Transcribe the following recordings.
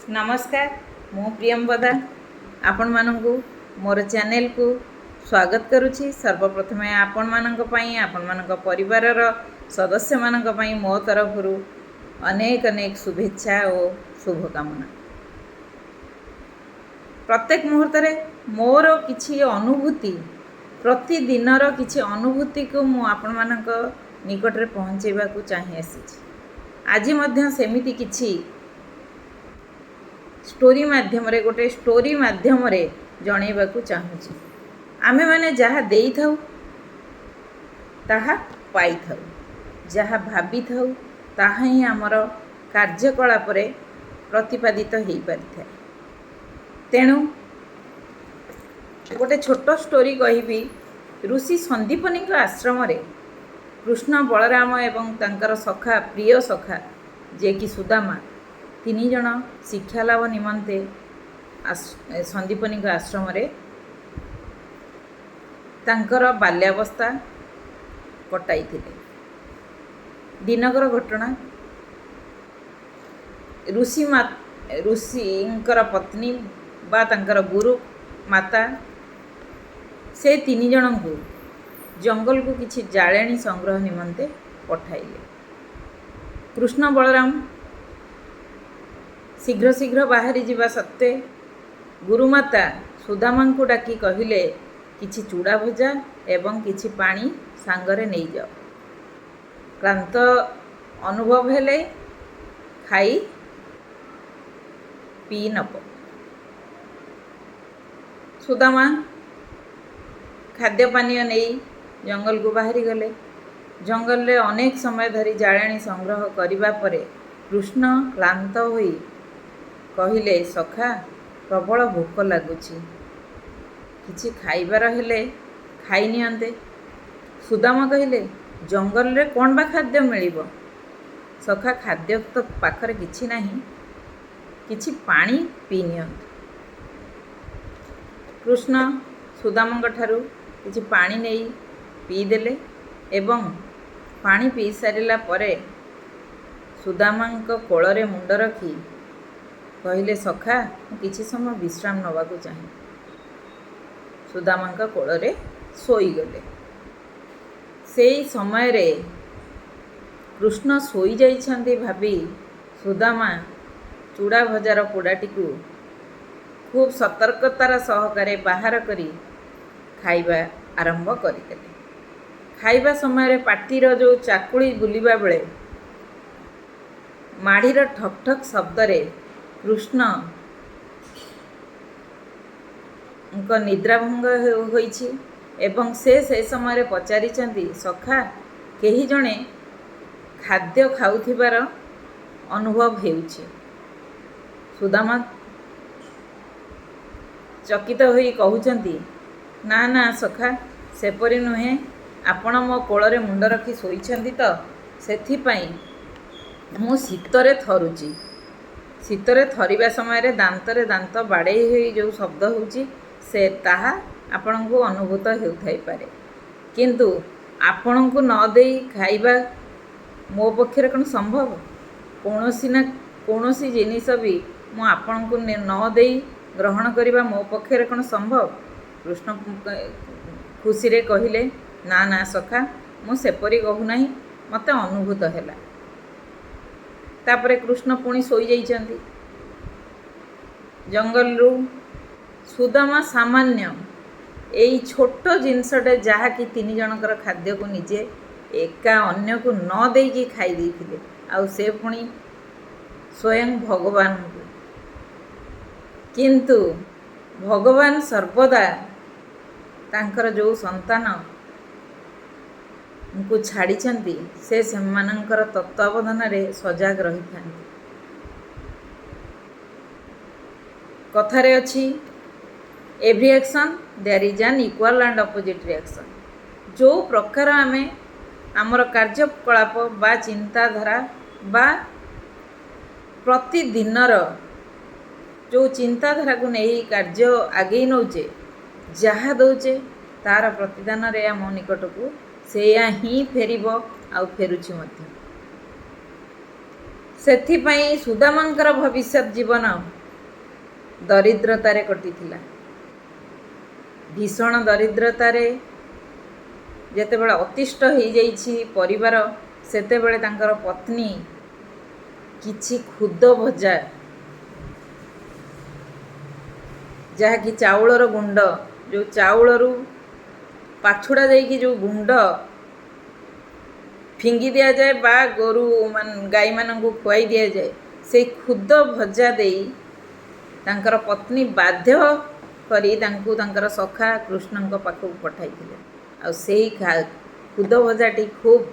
नमस्कार मु प्रियंवदा आपण मानकु मोर चैनल को स्वागत करुछि। सर्वप्रथम आपण मानक पई आपण मानक परिवार सदस्य मानक पई मो तरफ अनेक अनेक शुभेच्छा और शुभकामना। प्रत्येक मुहूर्त रे मोर किछि अनुभूति प्रतिदिनर किछि अनुभूति को मु आपण मानक निकट रे पहुँचेबा को चाहि आसी। आज मध्य सेमिति किछि स्टोरी माध्यम रे गोटे स्टोरी माध्यम रे जणैबा को चाहूँगी। आमे माने जहाँ देई थाउ ताहा पाई थाउ, जहाँ भाबी थाउ ताहा ही आमर कार्यकलाप रे प्रतिपादित हो पारि थाए। तेणु गोटे छोट स्टोरी कहिबी। ऋषि संदीपनी आश्रम रे कृष्ण बलराम एवं तांकर सखा प्रिय सखा जे कि सुदामा तीन जन शिक्षा लाभ निमंते संदीपनी आश्रम रे तांकर बाल्यावस्था कटाई थिले। दिनकर घटना ऋषिंकर पत्नी बा तांकर गुरु माता से तीन जन को जंगल को किछि जाळेणी संग्रह निमंते पठाइले। कृष्ण बलराम शीघ्र शीघ्र बाहरी जीवा सत्वे गुरुमाता सुदामा को डाकी कहिले किछि चूड़ा भजा एवं किछि पानी सांगरे नहीं जाओ। क्लांत अनुभव हेले खाई पी नब। सुदामा खाद्य पानीय नहीं जंगल को बाहरी गले। जंगल रे अनेक समय धरी जाळेणी संग्रह करिबा परे कृष्ण क्लांत होई कहिले सखा प्रबल भोक लगुछि, किछि खाइबार हेले खाई नियंते। सुदामा कहिले जंगल रे कोन बा खाद्य मिलिबो? सखा खाद्य तो पाखरे किछि नाही, किछि पानी पी नियंते। कृष्ण सुदामा ठारू किछि पानी नहीं पी देले एवं पानी पी सारिला परे सुदामा कोଳରେ मुंड रखी कहिले सखा किछि समय विश्राम नवा को चाहे। सुदामा कोଳରେ सोई गले। सेई समय रे कृष्ण सोई जाइछन्ति भाबी सुदामा चूड़ा भजार पोड़ाटी को खूब सतर्कतार सहकारे बाहर करी खाइबा आरंभ करदेले। खाइबा समय रे पाटीर जो चाकुड़ी बुलिबा बेले माड़ीर ठक ठक शब्द रे कृष्ण निद्राभंग होइछि एवं से समय पचारि सखा केही जणे खाद्य खाउथिबार अनुभव हेउछि। सुदामा चकित होई कहउछन्ति ना ना सखा सेपरि नुहे, आपण मो कोଳରେ मुंड रखी सोइछन्ति तो सेथिपाई मु शीतरे थरुछि। शीतरे थरिबा समय रे दांतरे दांत बाड़ेई होई जो शब्द होउछि से ताहा आपण को अनुभूत हेउथाई पारे, किंतु आपण को न देई खाइबा मो पक्षरे कोन संभव? कोनोसी ना कोनोसी जिनिस भी मु आपण को न देई ग्रहण करिबा मो पक्षरे कोन संभव? कृष्ण खुशी रे कहिले ना ना सखा मु सेपरी कहू नाही, मते अनुभूत हैला। तापरे कृष्ण पुणी सोई जाइछन्ति। जंगल रु सुदामा सामान्य एई छोट जिनसटे जहा कि तीन जनकर खाद्य को निजे एका अन्य को न देकी खाई देथिले, आउ से पुणी स्वयं भगवान को। किंतु भगवान सर्वदा तांकर जो संतान को छाड़िछन्ति से सेमानंकर तत्वावधान रे सजाग रही थांती। कथारे अछि every action there is an equal and opposite reaction. जो प्रकार आमे आमर कार्यकलाप बा चिंताधारा बा प्रतिदिनर जो चिंताधारा को नहीं कार्य आगे नौचे जहा दौचे तार प्रतिदान रे आम निकट को सेया ही फेरिबो आउ फेरुछि मध्य। सेथिपाई सुदामांकर भविष्यत जीवन ଦରିଦ୍ରତାରେ କଟିଥିଲା। ଭୀଷଣ ଦରିଦ୍ରତାରେ ଯେତେବେଳେ ଅତିଷ୍ଠ ହୋଇଯାଇଛି ପରିବାର, ସେତେବେଳେ ତାଙ୍କର ପତ୍ନୀ କିଛି ଖୁଦ ଭଜା, ଯାହାକି ଚାଉଳର ଗୁଣ୍ଡ, ଯେଉଁ ଚାଉଳରୁ ପାଛୁଡ଼ା ଯାଇକି ଯେଉଁ ଗୁଣ୍ଡ ଫିଙ୍ଗି ଦିଆଯାଏ ବା ଗାଈମାନଙ୍କୁ ଖୁଆଇ ଦିଆଯାଏ, ସେଇ ଖୁଦ ଭଜା ଦେଇ ତାଙ୍କର ପତ୍ନୀ ବାଧ୍ୟ କରି ତାଙ୍କୁ ତାଙ୍କର ସଖା କୃଷ୍ଣଙ୍କ ପାଖକୁ ପଠାଇଥିଲେ। ଆଉ ସେଇ ଖୁଦ ଭଜାଟି ଖୁବ୍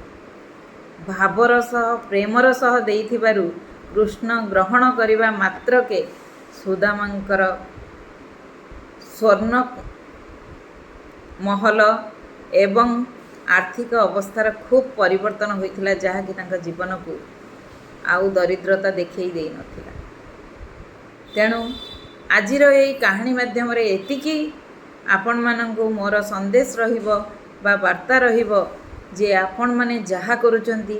ଭାବର ସହ ପ୍ରେମର ସହ ଦେଇଥିବାରୁ କୃଷ୍ଣ ଗ୍ରହଣ କରିବା ମାତ୍ରକେ ସୁଦାମାଙ୍କର ସ୍ୱର୍ଣ୍ଣ ମହଲ ଏବଂ ଆର୍ଥିକ ଅବସ୍ଥାର ଖୁବ୍ ପରିବର୍ତ୍ତନ ହୋଇଥିଲା, ଯାହାକି ତାଙ୍କ ଜୀବନକୁ ଆଉ ଦରିଦ୍ରତା ଦେଖେଇ ଦେଇନଥିଲା। ତେଣୁ ଆଜିର ଏହି କାହାଣୀ ମାଧ୍ୟମରେ ଏତିକି ଆପଣମାନଙ୍କୁ ମୋର ସନ୍ଦେଶ ରହିବ ବା ବାର୍ତ୍ତା ରହିବ ଯେ ଆପଣମାନେ ଯାହା କରୁଛନ୍ତି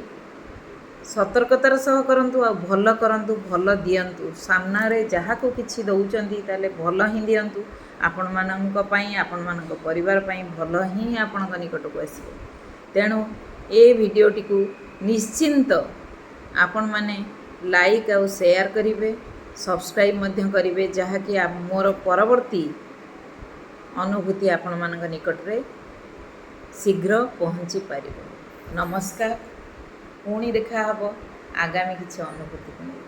ସତର୍କତାର ସହ କରନ୍ତୁ, ଆଉ ଭଲ କରନ୍ତୁ, ଭଲ ଦିଅନ୍ତୁ। ସାମ୍ନାରେ ଯାହାକୁ କିଛି ଦେଉଛନ୍ତି ତାହେଲେ ଭଲ ହିଁ ଦିଅନ୍ତୁ। ଆପଣମାନଙ୍କ ପାଇଁ, ଆପଣମାନଙ୍କ ପରିବାର ପାଇଁ ଭଲ ହିଁ ଆପଣଙ୍କ ନିକଟକୁ ଆସିବ। ତେଣୁ ଏ ଭିଡ଼ିଓଟିକୁ ନିଶ୍ଚିନ୍ତ ଆପଣମାନେ ଲାଇକ୍ ଆଉ ସେୟାର କରିବେ, ସବସ୍କ୍ରାଇବ୍ ମଧ୍ୟ କରିବେ, ଯାହାକି ମୋର ପରବର୍ତ୍ତୀ ଅନୁଭୂତି ଆପଣମାନଙ୍କ ନିକଟରେ ଶୀଘ୍ର ପହଞ୍ଚି ପାରିବ। ନମସ୍କାର। ପୁଣି ଦେଖା ହେବ ଆଗାମୀ କିଛି ଅନୁଭୂତିକୁ ନେଇ।